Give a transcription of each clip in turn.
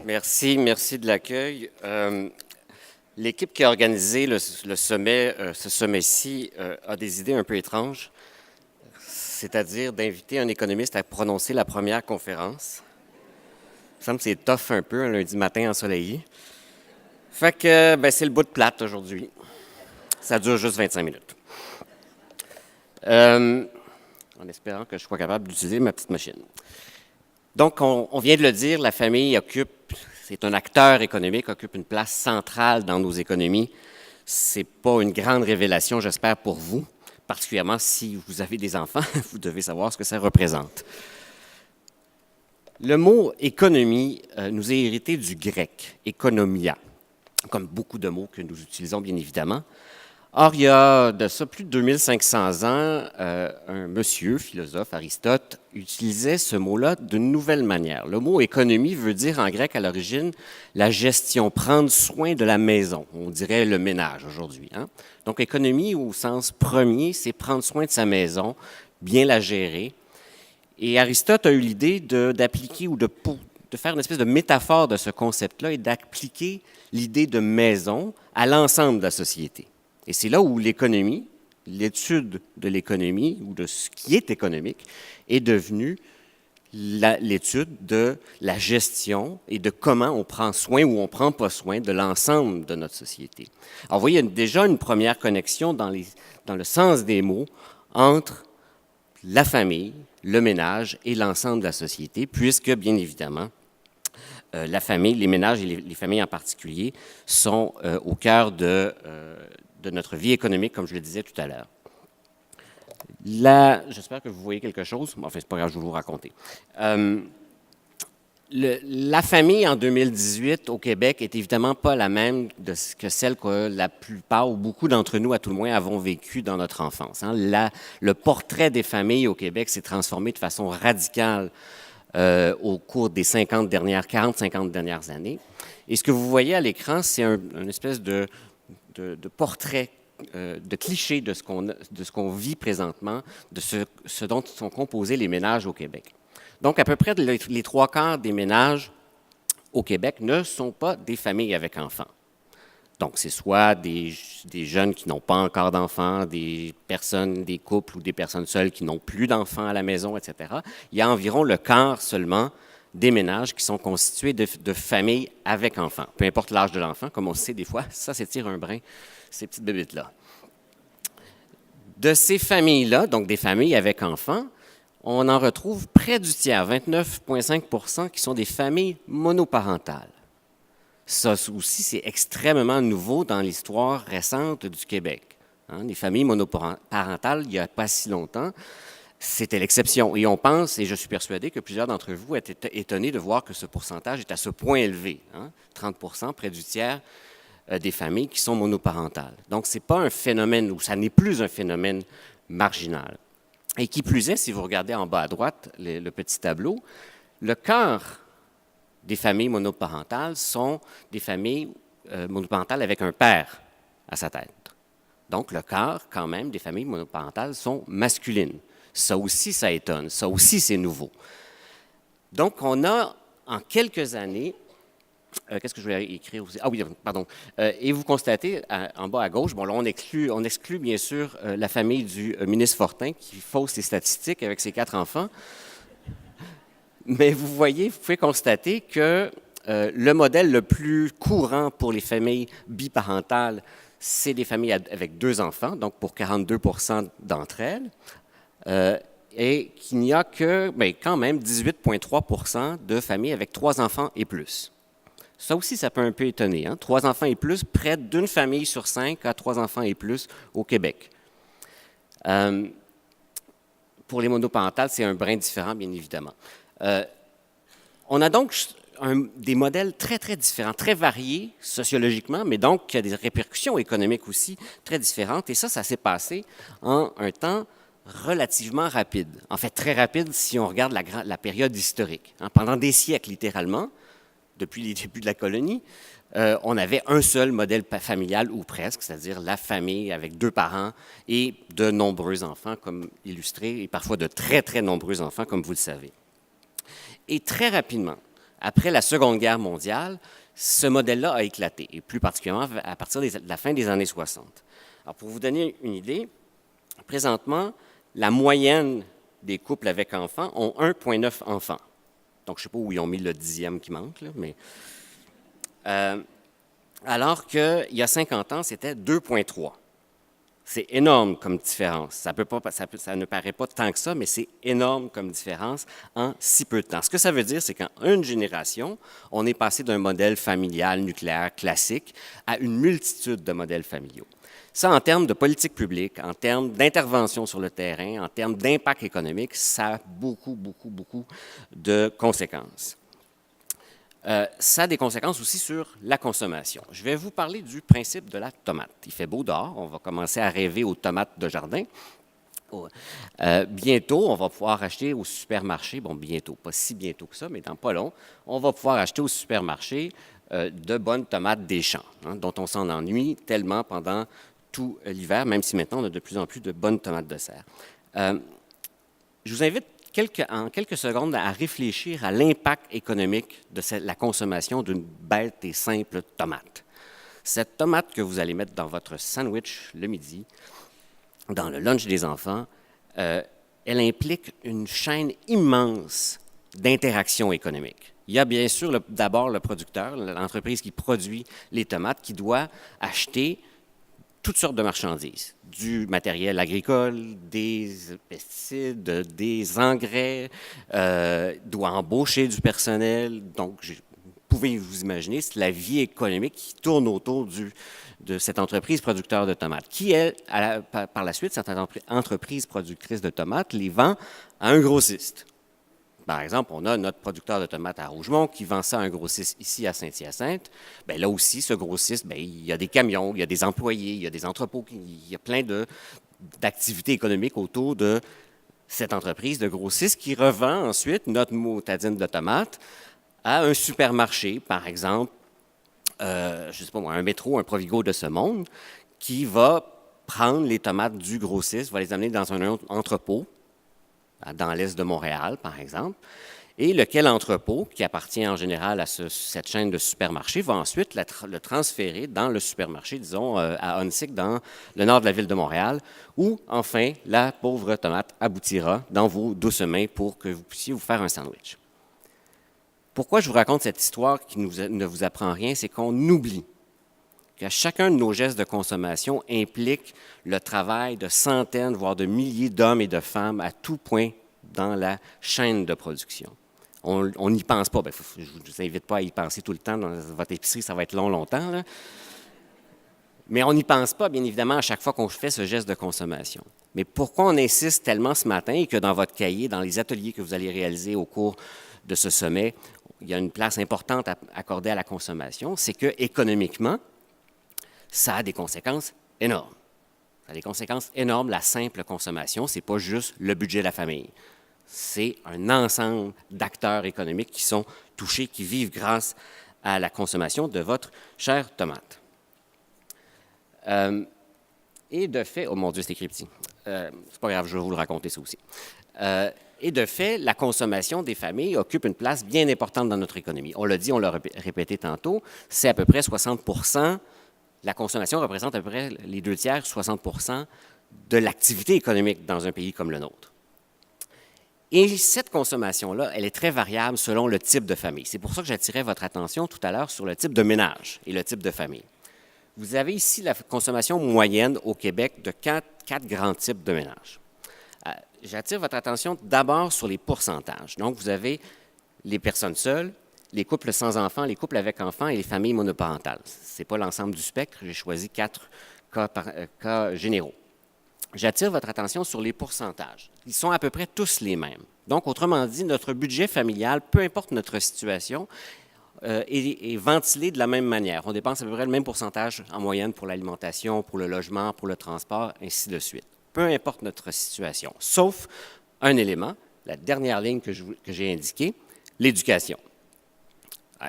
Merci de l'accueil. L'équipe qui a organisé ce sommet-ci, a des idées un peu étranges, c'est-à-dire d'inviter un économiste à prononcer la première conférence. Il me semble que c'est tough un peu, un lundi matin ensoleillé. Fait que, c'est le bout de plate aujourd'hui. Ça dure juste 25 minutes. En espérant que je sois capable d'utiliser ma petite machine. Donc, on vient de le dire, la famille c'est un acteur économique, occupe une place centrale dans nos économies. C'est pas une grande révélation, j'espère, pour vous, particulièrement si vous avez des enfants, vous devez savoir ce que ça représente. Le mot économie nous est hérité du grec, économia, comme beaucoup de mots que nous utilisons bien évidemment. Or, il y a de ça plus de 2500 ans, un monsieur, philosophe, Aristote, utilisait ce mot-là d'une nouvelle manière. Le mot économie veut dire en grec à l'origine la gestion, prendre soin de la maison. On dirait le ménage aujourd'hui. Hein? Donc, économie au sens premier, c'est prendre soin de sa maison, bien la gérer. Et Aristote a eu l'idée d'appliquer ou de faire une espèce de métaphore de ce concept-là et d'appliquer l'idée de maison à l'ensemble de la société. Et c'est là où l'économie, l'étude de l'économie ou de ce qui est économique, est devenue l'étude de la gestion et de comment on prend soin ou on ne prend pas soin de l'ensemble de notre société. Alors, vous voyez, il y a déjà une première connexion dans le sens des mots entre la famille, le ménage et l'ensemble de la société, puisque, bien évidemment, la famille, les ménages et les familles en particulier sont au cœur de notre vie économique, comme je le disais tout à l'heure. J'espère que vous voyez quelque chose. Enfin, c'est pas grave, je vais vous raconter. La famille en 2018 au Québec est évidemment pas la même que celle que la plupart ou beaucoup d'entre nous, à tout le moins, avons vécue dans notre enfance. Hein. Le portrait des familles au Québec s'est transformé de façon radicale au cours des 40-50 dernières années. Et ce que vous voyez à l'écran, c'est une espèce de portrait, de cliché de ce qu'on vit présentement, de ce dont sont composés les ménages au Québec. Donc, à peu près les 3/4 des ménages au Québec ne sont pas des familles avec enfants. Donc, c'est soit des jeunes qui n'ont pas encore d'enfants, des couples ou des personnes seules qui n'ont plus d'enfants à la maison, etc. Il y a environ le quart seulement des ménages qui sont constitués de familles avec enfants. Peu importe l'âge de l'enfant, comme on sait des fois, ça s'étire un brin, ces petites bébites-là. De ces familles-là, donc des familles avec enfants, on en retrouve près du tiers, 29,5 % qui sont des familles monoparentales. Ça aussi, c'est extrêmement nouveau dans l'histoire récente du Québec. Hein, les familles monoparentales, il n'y a pas si longtemps, c'était l'exception. Et on pense, et je suis persuadé que plusieurs d'entre vous étaient étonnés de voir que ce pourcentage est à ce point élevé, hein, 30 %, près du tiers des familles qui sont monoparentales. Donc, ce n'est pas un phénomène, ou ça n'est plus un phénomène marginal. Et qui plus est, si vous regardez en bas à droite le petit tableau, le quart des familles monoparentales sont des familles monoparentales avec un père à sa tête. Donc, le quart, quand même, des familles monoparentales sont masculines. Ça aussi, ça étonne. Ça aussi, c'est nouveau. Donc, on a, en quelques années, qu'est-ce que je voulais écrire aussi? Ah oui, pardon. Et vous constatez, en bas à gauche, bon, là, on exclut bien sûr la famille du ministre Fortin qui fausse les statistiques avec ses 4 enfants. Mais vous pouvez constater que le modèle le plus courant pour les familles biparentales, c'est des familles avec 2 enfants, donc pour 42 % d'entre elles, et qu'il n'y a que, quand même, 18,3 % de familles avec 3 enfants et plus. Ça aussi, ça peut un peu étonner. Hein? 3 enfants et plus, près d'une famille sur 5 a 3 enfants et plus au Québec. Pour les monoparentales, c'est un brin différent, bien évidemment. On a donc des modèles très, très différents, très variés sociologiquement, mais donc qui a des répercussions économiques aussi très différentes. Et ça s'est passé en un temps relativement rapide. En fait, très rapide si on regarde la période historique. Hein? Pendant des siècles, littéralement, depuis les débuts de la colonie, on avait un seul modèle familial ou presque, c'est-à-dire la famille avec 2 parents et de nombreux enfants, comme illustré, et parfois de très, très nombreux enfants, comme vous le savez. Et très rapidement, Après la Seconde Guerre mondiale, ce modèle-là a éclaté, et plus particulièrement à partir de la fin des années 60. Alors, pour vous donner une idée, présentement, la moyenne des couples avec enfants ont 1,9 enfants. Donc, je ne sais pas où ils ont mis le 10e qui manque, là, mais... alors qu'il y a 50 ans, c'était 2,3. C'est énorme comme différence. Ça ne paraît pas tant que ça, mais c'est énorme comme différence en si peu de temps. Ce que ça veut dire, c'est qu'en une génération, on est passé d'un modèle familial nucléaire classique à une multitude de modèles familiaux. Ça, en termes de politique publique, en termes d'intervention sur le terrain, en termes d'impact économique, ça a beaucoup de conséquences. Ça a des conséquences aussi sur la consommation. Je vais vous parler du principe de la tomate. Il fait beau dehors, on va commencer à rêver aux tomates de jardin. Bientôt, on va pouvoir acheter au supermarché, bon bientôt, pas si bientôt que ça, mais dans pas long, on va pouvoir acheter au supermarché de bonnes tomates des champs, dont on s'en ennuie tellement pendant tout l'hiver, même si maintenant on a de plus en plus de bonnes tomates de serre. Je vous invite en quelques secondes à réfléchir à l'impact économique de la consommation d'une bête et simple tomate. Cette tomate que vous allez mettre dans votre sandwich le midi, dans le lunch des enfants, elle implique une chaîne immense d'interactions économiques. Il y a bien sûr d'abord le producteur, l'entreprise qui produit les tomates, qui doit acheter toutes sortes de marchandises, du matériel agricole, des pesticides, des engrais, doit embaucher du personnel. Donc, vous pouvez vous imaginer, c'est la vie économique qui tourne autour de cette entreprise producteur de tomates, qui, elle, par la suite, cette entreprise productrice de tomates les vend à un grossiste. Par exemple, on a notre producteur de tomates à Rougemont qui vend ça à un grossiste ici à Saint-Hyacinthe. Bien, là aussi, ce grossiste, bien, il y a des camions, il y a des employés, il y a des entrepôts, il y a plein d'activités économiques autour de cette entreprise de grossiste qui revend ensuite notre motadine de tomates à un supermarché, par exemple, je ne sais pas moi, un Métro, un Provigo de ce monde, qui va prendre les tomates du grossiste, va les amener dans un autre entrepôt, dans l'est de Montréal, par exemple, et lequel entrepôt, qui appartient en général à cette chaîne de supermarchés, va ensuite le transférer dans le supermarché, disons, à Onsic, dans le nord de la ville de Montréal, où, enfin, la pauvre tomate aboutira dans vos douces mains pour que vous puissiez vous faire un sandwich. Pourquoi je vous raconte cette histoire qui ne vous apprend rien, c'est qu'on oublie que chacun de nos gestes de consommation implique le travail de centaines, voire de milliers d'hommes et de femmes à tout point dans la chaîne de production. On n'y pense pas. Bien, je ne vous invite pas à y penser tout le temps. Dans votre épicerie, ça va être longtemps, là. Mais on n'y pense pas, bien évidemment, à chaque fois qu'on fait ce geste de consommation. Mais pourquoi on insiste tellement ce matin et que dans votre cahier, dans les ateliers que vous allez réaliser au cours de ce sommet, il y a une place importante accordée à la consommation, c'est que économiquement, ça a des conséquences énormes. Ça a des conséquences énormes, la simple consommation. Ce n'est pas juste le budget de la famille. C'est un ensemble d'acteurs économiques qui sont touchés, qui vivent grâce à la consommation de votre chère tomate. Et de fait, oh mon Dieu, c'est écrit petit. C'est pas grave, je vais vous le raconter ça aussi. Et de fait, la consommation des familles occupe une place bien importante dans notre économie. On l'a dit, on l'a répété tantôt, c'est à peu près 60%. La consommation représente à peu près les 2/3, 60% de l'activité économique dans un pays comme le nôtre. Et cette consommation-là, elle est très variable selon le type de famille. C'est pour ça que j'attirais votre attention tout à l'heure sur le type de ménage et le type de famille. Vous avez ici la consommation moyenne au Québec de quatre grands types de ménages. J'attire votre attention d'abord sur les pourcentages. Donc, vous avez les personnes seules, les couples sans enfants, les couples avec enfants et les familles monoparentales. Ce n'est pas l'ensemble du spectre, j'ai choisi 4 cas généraux. J'attire votre attention sur les pourcentages. Ils sont à peu près tous les mêmes. Donc, autrement dit, notre budget familial, peu importe notre situation, est ventilé de la même manière. On dépense à peu près le même pourcentage en moyenne pour l'alimentation, pour le logement, pour le transport, ainsi de suite. Peu importe notre situation, sauf un élément, la dernière ligne que j'ai indiquée, l'éducation.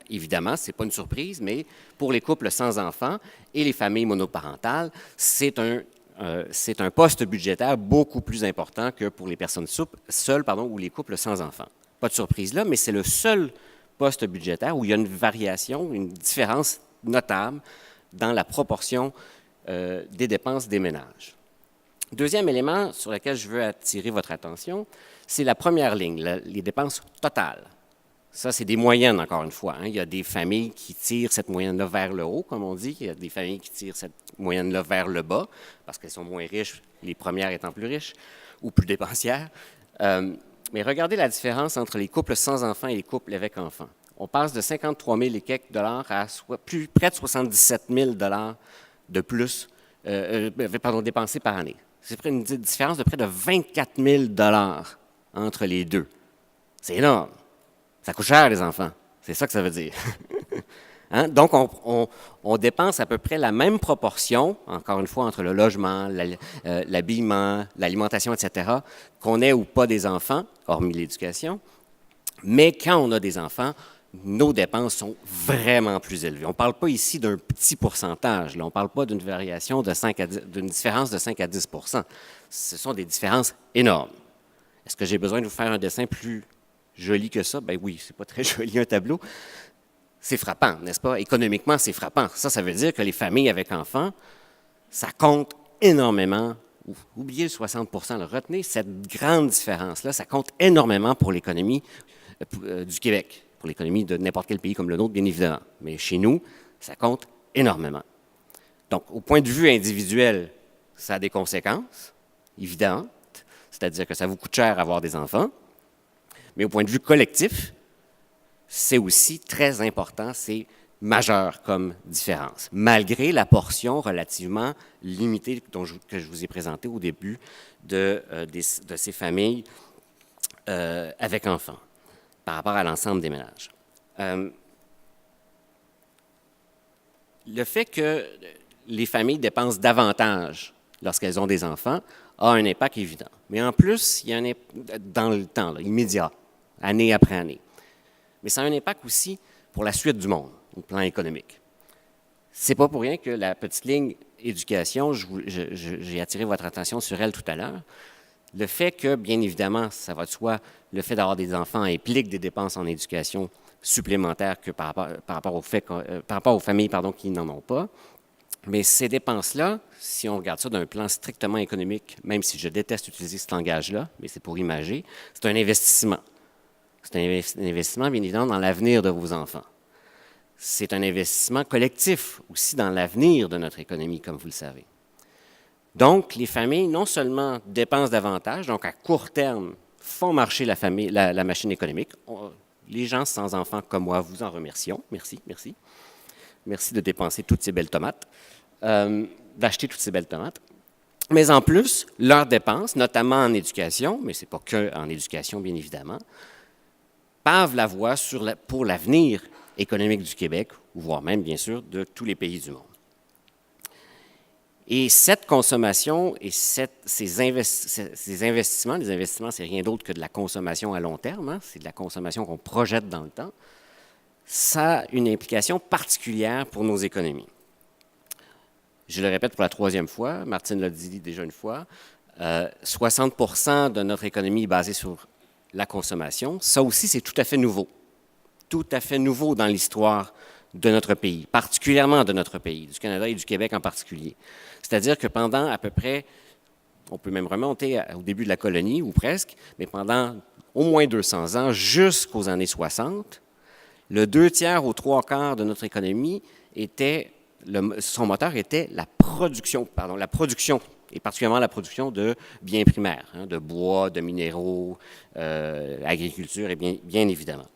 Évidemment, ce n'est pas une surprise, mais pour les couples sans enfants et les familles monoparentales, c'est un poste budgétaire beaucoup plus important que pour les personnes seules ou les couples sans enfants. Pas de surprise là, mais c'est le seul postes budgétaires où il y a une variation, une différence notable dans la proportion des dépenses des ménages. Deuxième élément sur lequel je veux attirer votre attention, c'est la première ligne, les dépenses totales. Ça, c'est des moyennes, encore une fois. Il y a des familles qui tirent cette moyenne-là vers le haut, comme on dit. Il y a des familles qui tirent cette moyenne-là vers le bas, parce qu'elles sont moins riches, les premières étant plus riches ou plus dépensières. Mais regardez la différence entre les couples sans enfants et les couples avec enfants. On passe de 53 000 et quelques dollars à près de 77 000 dollars de plus, dépensés par année. C'est une différence de près de 24 000 dollars entre les deux. C'est énorme. Ça coûte cher, les enfants. C'est ça que ça veut dire. Donc, on dépense à peu près la même proportion, encore une fois, entre le logement, l'habillement, l'alimentation, etc., qu'on ait ou pas des enfants, hormis l'éducation. Mais quand on a des enfants, nos dépenses sont vraiment plus élevées. On ne parle pas ici d'un petit pourcentage. Là. On ne parle pas d'une variation d'une différence de 5 à 10 %. Ce sont des différences énormes. Est-ce que j'ai besoin de vous faire un dessin plus joli que ça? Ben oui, c'est pas très joli un tableau. C'est frappant, n'est-ce pas? Économiquement, c'est frappant. Ça veut dire que les familles avec enfants, ça compte énormément. Oubliez le 60 %, retenez cette grande différence-là. Ça compte énormément pour l'économie du Québec, pour l'économie de n'importe quel pays comme le nôtre, bien évidemment. Mais chez nous, ça compte énormément. Donc, au point de vue individuel, ça a des conséquences évidentes, c'est-à-dire que ça vous coûte cher avoir des enfants. Mais au point de vue collectif, c'est aussi très important, c'est majeur comme différence, malgré la portion relativement limitée que je vous ai présentée au début de ces familles avec enfants, par rapport à l'ensemble des ménages. Le fait que les familles dépensent davantage lorsqu'elles ont des enfants a un impact évident. Mais en plus, il y a un impact dans le temps, là, immédiat, année après année. Mais ça a un impact aussi pour la suite du monde, au plan économique. C'est pas pour rien que la petite ligne éducation, j'ai attiré votre attention sur elle tout à l'heure. Le fait que, bien évidemment, ça va de soi, le fait d'avoir des enfants implique des dépenses en éducation supplémentaires que par rapport aux familles qui n'en ont pas. Mais ces dépenses-là, si on regarde ça d'un plan strictement économique, même si je déteste utiliser ce langage-là, mais c'est pour imager, c'est un investissement. C'est un investissement, bien évidemment, dans l'avenir de vos enfants. C'est un investissement collectif aussi dans l'avenir de notre économie, comme vous le savez. Donc, les familles, non seulement dépensent davantage, donc à court terme, font marcher la machine économique. Les gens sans enfants comme moi, vous en remercions. Merci, merci. Merci de dépenser toutes ces belles tomates, d'acheter toutes ces belles tomates. Mais en plus, leurs dépenses, notamment en éducation, mais ce n'est pas qu'en éducation, bien évidemment, pavent la voie pour l'avenir économique du Québec, voire même, bien sûr, de tous les pays du monde. Et cette consommation et ces investissements, les investissements, c'est rien d'autre que de la consommation à long terme, c'est de la consommation qu'on projette dans le temps, ça a une implication particulière pour nos économies. Je le répète pour la troisième fois, Martine l'a dit déjà une fois, 60 % de notre économie est basée sur la consommation. Ça aussi, c'est tout à fait nouveau. Tout à fait nouveau dans l'histoire de notre pays, particulièrement de notre pays, du Canada et du Québec en particulier. C'est-à-dire que pendant à peu près, on peut même remonter au début de la colonie, ou presque, mais pendant au moins 200 ans, jusqu'aux années 60, le 2/3 aux 3/4 de notre économie son moteur était la production, et particulièrement la production de biens primaires, de bois, de minéraux, agriculture, et bien évidemment.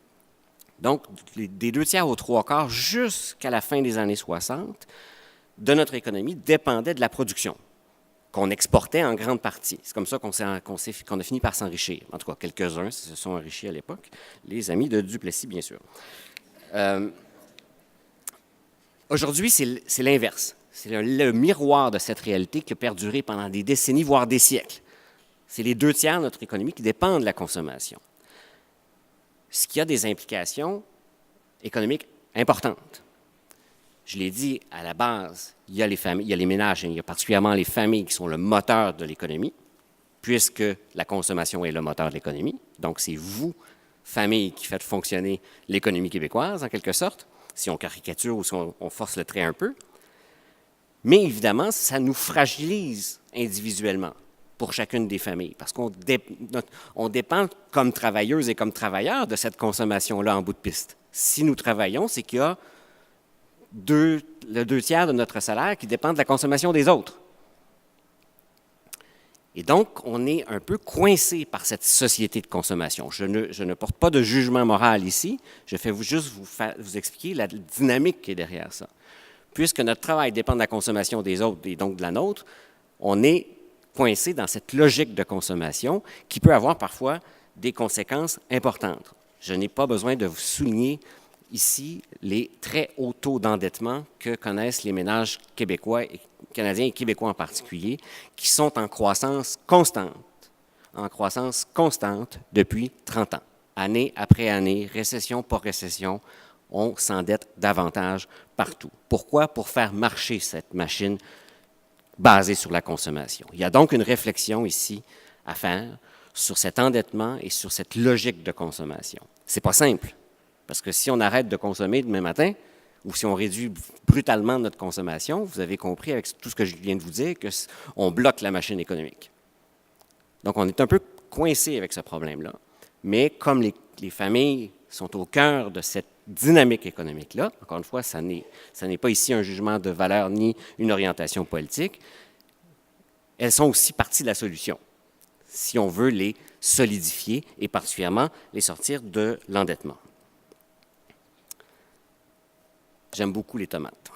Donc, des 2/3 aux 3/4 jusqu'à la fin des années 60, de notre économie dépendait de la production, qu'on exportait en grande partie. C'est comme ça qu'on a fini par s'enrichir. En tout cas, quelques-uns se sont enrichis à l'époque, les amis de Duplessis, bien sûr. Aujourd'hui, c'est l'inverse. C'est le miroir de cette réalité qui a perduré pendant des décennies, voire des siècles. C'est les 2/3 de notre économie qui dépendent de la consommation. Ce qui a des implications économiques importantes. Je l'ai dit, à la base, il y a les ménages, il y a particulièrement les familles qui sont le moteur de l'économie, puisque la consommation est le moteur de l'économie. Donc, c'est vous, famille qui fait fonctionner l'économie québécoise, en quelque sorte, si on caricature ou si on force le trait un peu. Mais évidemment, ça nous fragilise individuellement pour chacune des familles, parce qu'on dépend comme travailleuses et comme travailleurs de cette consommation-là en bout de piste. Si nous travaillons, c'est qu'il y a le 2 tiers de notre salaire qui dépend de la consommation des autres. Et donc, on est un peu coincé par cette société de consommation. Je ne porte pas de jugement moral ici, je fais juste vous expliquer la dynamique qui est derrière ça. Puisque notre travail dépend de la consommation des autres et donc de la nôtre, on est coincé dans cette logique de consommation qui peut avoir parfois des conséquences importantes. Je n'ai pas besoin de vous souligner ici les très hauts taux d'endettement que connaissent les ménages québécois, canadiens et québécois en particulier, qui sont en croissance constante depuis 30 ans. Année après année, récession par récession, on s'endette davantage partout. Pourquoi? Pour faire marcher cette machine basée sur la consommation. Il y a donc une réflexion ici à faire sur cet endettement et sur cette logique de consommation. C'est pas simple, parce que si on arrête de consommer demain matin, ou si on réduit brutalement notre consommation, vous avez compris avec tout ce que je viens de vous dire qu'on bloque la machine économique. Donc, on est un peu coincé avec ce problème-là. Mais comme les familles sont au cœur de cette dynamique économique-là, encore une fois, ça n'est pas ici un jugement de valeur ni une orientation politique, elles sont aussi partie de la solution, si on veut les solidifier et particulièrement les sortir de l'endettement. J'aime beaucoup les tomates.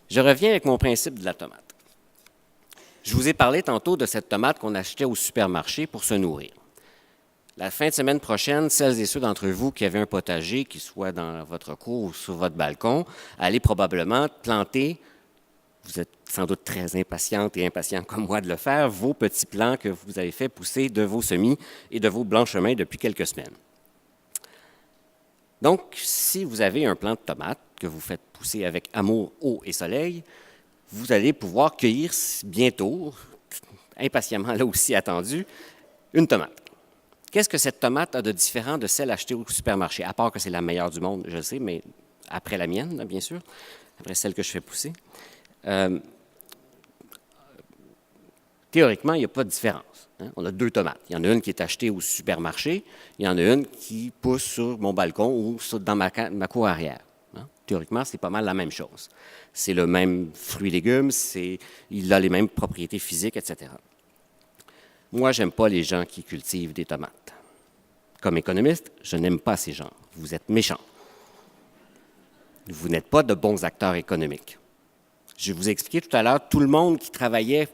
Je reviens avec mon principe de la tomate. Je vous ai parlé tantôt de cette tomate qu'on achetait au supermarché pour se nourrir. La fin de semaine prochaine, celles et ceux d'entre vous qui avaient un potager, qu'il soit dans votre cour ou sur votre balcon, allez probablement planter, vous êtes sans doute très impatiente et impatient comme moi de le faire, vos petits plants que vous avez fait pousser de vos semis et de vos blanchemins depuis quelques semaines. Donc, si vous avez un plant de tomates que vous faites pousser avec amour, eau et soleil, vous allez pouvoir cueillir bientôt, impatiemment là aussi attendu, une tomate. Qu'est-ce que cette tomate a de différent de celle achetée au supermarché? À part que c'est la meilleure du monde, je le sais, mais après la mienne, bien sûr, après celle que je fais pousser. Théoriquement, il n'y a pas de différence. On a 2 tomates. Il y en a une qui est achetée au supermarché, il y en a une qui pousse sur mon balcon ou dans ma cour arrière. Théoriquement, c'est pas mal la même chose. C'est le même fruit et légumes, il a les mêmes propriétés physiques, etc. Moi, je n'aime pas les gens qui cultivent des tomates. Comme économiste, je n'aime pas ces gens. Vous êtes méchants. Vous n'êtes pas de bons acteurs économiques. Je vous ai expliqué tout à l'heure, tout le monde qui travaillait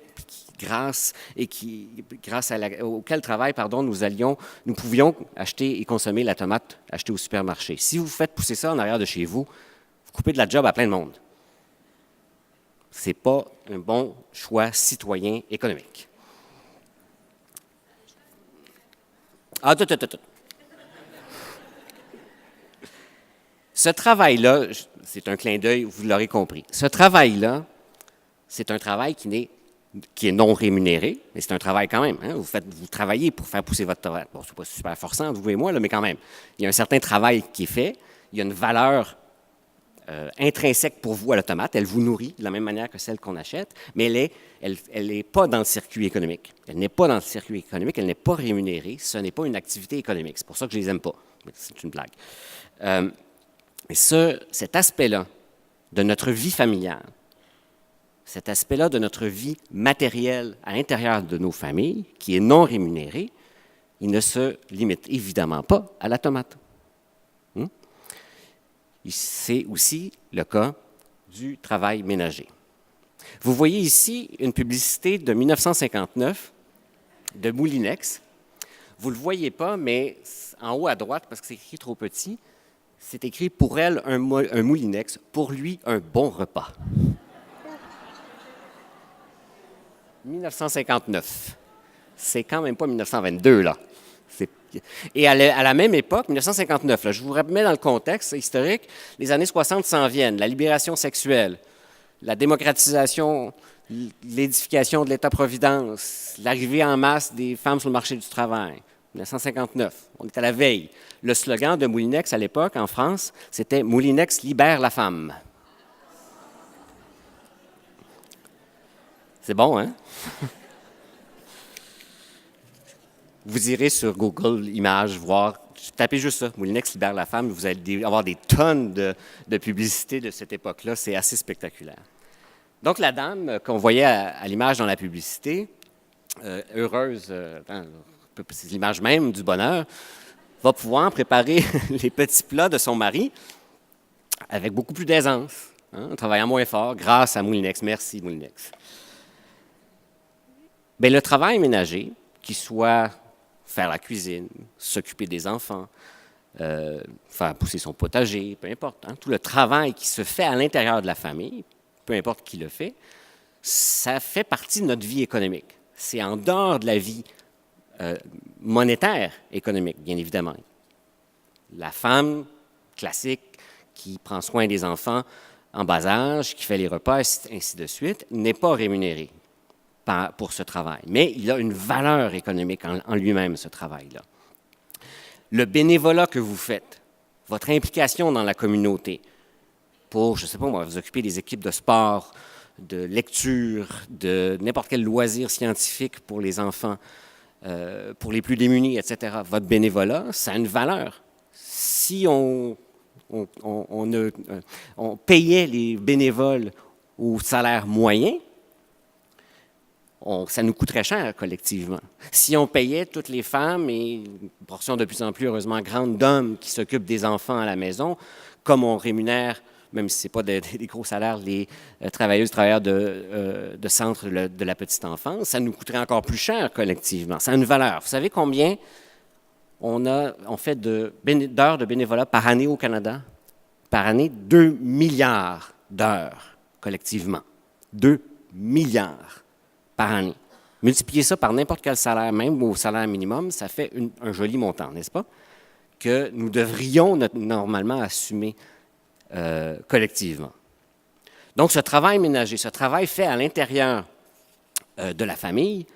auquel travail, nous pouvions acheter et consommer la tomate achetée au supermarché. Si vous faites pousser ça en arrière de chez vous, vous coupez de la job à plein de monde. Ce n'est pas un bon choix citoyen économique. Ce travail-là, c'est un clin d'œil, vous l'aurez compris. Ce travail-là, c'est un travail qui est non rémunéré, mais c'est un travail quand même. Vous travaillez pour faire pousser votre tomate. Bon, c'est pas super forçant, vous et moi, là, mais quand même. Il y a un certain travail qui est fait. Il y a une valeur intrinsèque pour vous à la tomate. Elle vous nourrit de la même manière que celle qu'on achète, mais elle n'est pas dans le circuit économique. Elle n'est pas dans le circuit économique, elle n'est pas rémunérée. Ce n'est pas une activité économique. C'est pour ça que je ne les aime pas. C'est une blague. Mais cet aspect-là de notre vie familiale, cet aspect-là de notre vie matérielle à l'intérieur de nos familles, qui est non rémunéré, il ne se limite évidemment pas à la tomate. C'est aussi le cas du travail ménager. Vous voyez ici une publicité de 1959 de Moulinex. Vous ne le voyez pas, mais en haut à droite, parce que c'est écrit trop petit, c'est écrit « Pour elle, un Moulinex, pour lui, un bon repas ». 1959. C'est quand même pas 1922, là. Et à la même époque, 1959, là, je vous remets dans le contexte historique, les années 60 s'en viennent, la libération sexuelle, la démocratisation, l'édification de l'État-providence, l'arrivée en masse des femmes sur le marché du travail. 1959. On est à la veille. Le slogan de Moulinex à l'époque, en France, c'était « Moulinex libère la femme ». C'est bon, hein? Vous irez sur Google Images voir, tapez juste ça, Moulinex libère la femme, vous allez avoir des tonnes de publicités de cette époque-là, c'est assez spectaculaire. Donc la dame qu'on voyait à l'image dans la publicité, heureuse, c'est l'image même du bonheur, va pouvoir préparer les petits plats de son mari avec beaucoup plus d'aisance, en travaillant moins fort grâce à Moulinex. Merci Moulinex. Bien, le travail ménager, qu'il soit faire la cuisine, s'occuper des enfants, faire pousser son potager, peu importe, tout le travail qui se fait à l'intérieur de la famille, peu importe qui le fait, ça fait partie de notre vie économique. C'est en dehors de la vie monétaire économique, bien évidemment. La femme classique qui prend soin des enfants en bas âge, qui fait les repas, ainsi de suite, n'est pas rémunérée pour ce travail. Mais il a une valeur économique en lui-même, ce travail-là. Le bénévolat que vous faites, votre implication dans la communauté pour, je ne sais pas moi, vous occuper des équipes de sport, de lecture, de n'importe quel loisir scientifique pour les enfants, pour les plus démunis, etc. Votre bénévolat, ça a une valeur. Si on payait les bénévoles au salaire moyen, ça nous coûterait cher collectivement. Si on payait toutes les femmes et une portion de plus en plus, heureusement, grande d'hommes qui s'occupent des enfants à la maison, comme on rémunère, même si ce n'est pas des gros salaires, les travailleurs de centre de la petite enfance, ça nous coûterait encore plus cher collectivement. Ça a une valeur. Vous savez combien on fait d'heures de bénévolat par année au Canada? Par année, 2 milliards d'heures collectivement. 2 milliards par année. Multipliez ça par n'importe quel salaire, même au salaire minimum, ça fait un joli montant, n'est-ce pas? Que nous devrions normalement assumer collectivement. Donc, ce travail ménager, ce travail fait à l'intérieur de la famille,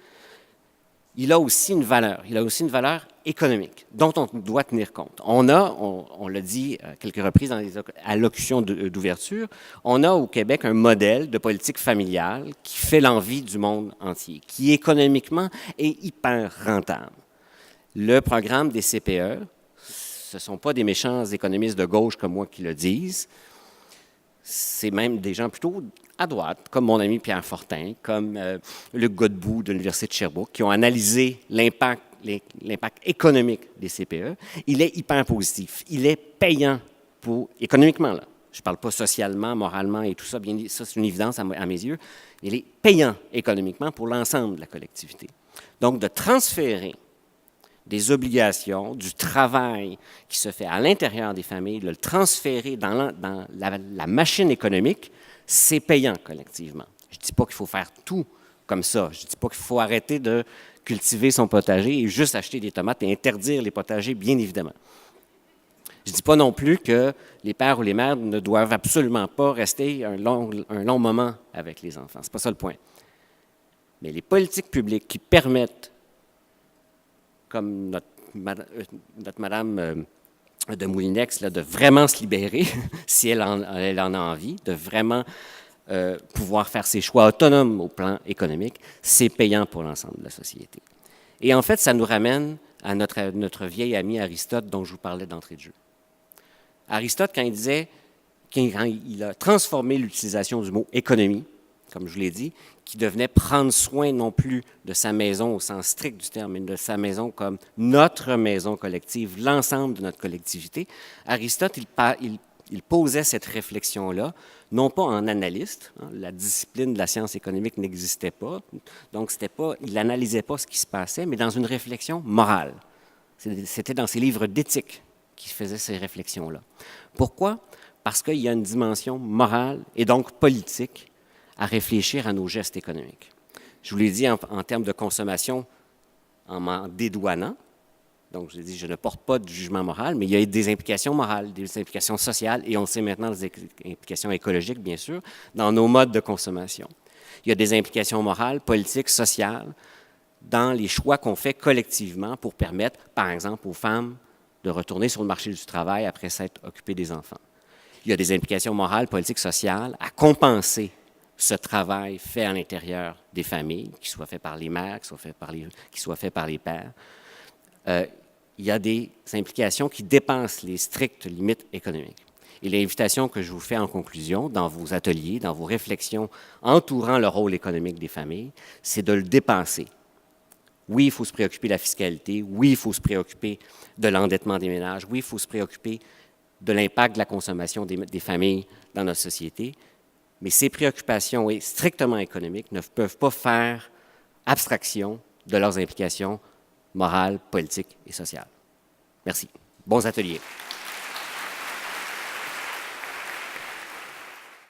il a aussi une valeur. Il a aussi une valeur économique dont on doit tenir compte. On l'a dit à quelques reprises dans les allocutions d'ouverture, on a au Québec un modèle de politique familiale qui fait l'envie du monde entier, qui économiquement est hyper rentable. Le programme des CPE, ce ne sont pas des méchants économistes de gauche comme moi qui le disent, c'est même des gens plutôt à droite, comme mon ami Pierre Fortin, comme Luc Godbout de l'Université de Sherbrooke, qui ont analysé l'impact économique des CPE. Il est hyper positif. Il est payant économiquement, là. Je ne parle pas socialement, moralement et tout ça, bien ça c'est une évidence à mes yeux. Il est payant économiquement pour l'ensemble de la collectivité. Donc, de transférer des obligations, du travail qui se fait à l'intérieur des familles, de le transférer dans la machine économique, c'est payant collectivement. Je ne dis pas qu'il faut faire tout comme ça. Je ne dis pas qu'il faut arrêter de cultiver son potager et juste acheter des tomates et interdire les potagers, bien évidemment. Je ne dis pas non plus que les pères ou les mères ne doivent absolument pas rester un long moment avec les enfants. Ce n'est pas ça le point. Mais les politiques publiques qui permettent, comme notre madame de Moulinex, là, de vraiment se libérer, si elle en a envie, de vraiment pouvoir faire ses choix autonomes au plan économique, c'est payant pour l'ensemble de la société. Et en fait, ça nous ramène à notre vieil ami Aristote dont je vous parlais d'entrée de jeu. Aristote, quand il a transformé l'utilisation du mot « économie », comme je vous l'ai dit, qui devenait prendre soin non plus de sa maison au sens strict du terme, mais de sa maison comme notre maison collective, l'ensemble de notre collectivité, Aristote, il posait cette réflexion-là, non pas en analyste, la discipline de la science économique n'existait pas, donc il n'analysait pas ce qui se passait, mais dans une réflexion morale. C'était dans ses livres d'éthique qu'il faisait ces réflexions-là. Pourquoi? Parce qu'il y a une dimension morale et donc politique à réfléchir à nos gestes économiques. Je vous l'ai dit en termes de consommation, en m'en dédouanant. Donc, je vous ai dit, je ne porte pas de jugement moral, mais il y a des implications morales, des implications sociales, et on sait maintenant des implications écologiques, bien sûr, dans nos modes de consommation. Il y a des implications morales, politiques, sociales, dans les choix qu'on fait collectivement pour permettre, par exemple, aux femmes de retourner sur le marché du travail après s'être occupées des enfants. Il y a des implications morales, politiques, sociales à compenser ce travail fait à l'intérieur des familles, qu'il soit fait par les mères, qu'il soit fait par les pères. Il y a des implications qui dépassent les strictes limites économiques. Et l'invitation que je vous fais en conclusion, dans vos ateliers, dans vos réflexions entourant le rôle économique des familles, c'est de le dépasser. Oui, il faut se préoccuper de la fiscalité. Oui, il faut se préoccuper de l'endettement des ménages. Oui, il faut se préoccuper de l'impact de la consommation des familles dans notre société. Mais ces préoccupations strictement économiques ne peuvent pas faire abstraction de leurs implications morales, politiques et sociales. Merci. Bons ateliers.